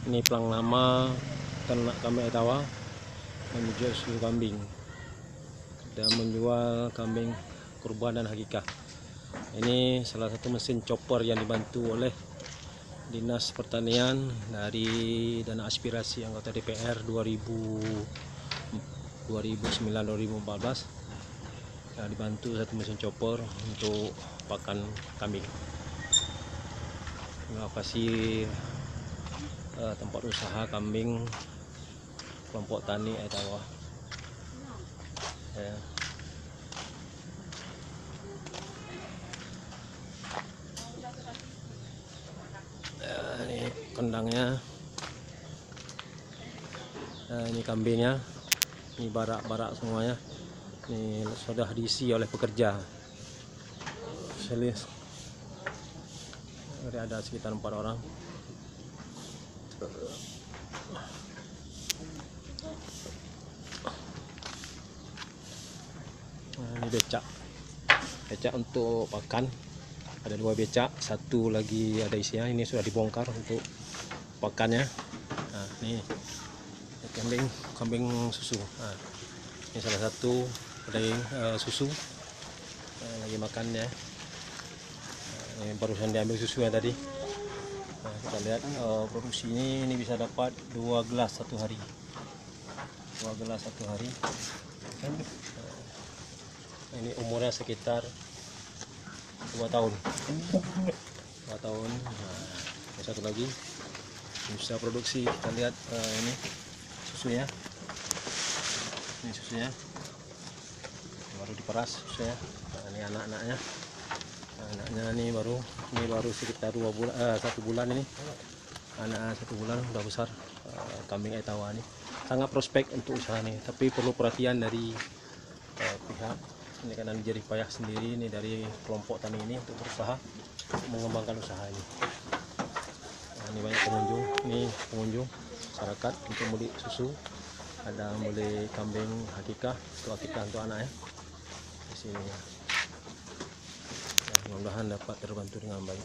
Ini pelang nama ternak kami Etawa menjual susu kambing dan menjual kambing kurban dan hakikah. Ini salah satu mesin chopper yang dibantu oleh Dinas Pertanian dari dana aspirasi anggota DPR 2009-2014. Dibantu satu mesin chopper untuk pakan kambing. Lokasi tempat usaha kambing kelompok tani Etawa. Ini kandangnya, ini kambingnya, ini barak-barak semuanya. Ini sudah diisi oleh pekerja. Ada sekitar 4 orang. Ini becak untuk pakan, ada 2 becak, satu lagi ada isinya. Ini sudah dibongkar untuk pakannya. Nah, ini kambing susu. Nah, ini salah satu daging susu lagi makannya. Ini barusan diambil susunya tadi. Nah, kita lihat produksi ini bisa dapat 2 gelas satu hari. 2 gelas satu hari. Ini umurnya sekitar 2 tahun. 2 tahun. Nah, ini satu lagi bisa produksi. Kita lihat ini susunya. Ini susunya baru diperas susunya. Nah, ini anak-anaknya. Anaknya ini baru sekitar 1 bulan ini. Anak 1 bulan udah besar. Kambing Etawa ini sangat prospek untuk usaha ini, tapi perlu perhatian dari pihak ini karena jerih payah sendiri ini dari kelompok tani ini untuk berusaha mengembangkan usaha ini. Nah, ini banyak pengunjung, ini pengunjung masyarakat untuk beli susu, ada beli kambing hakikah untuk anaknya di sini. Nah, mudah-mudahan dapat terbantu dengan baik.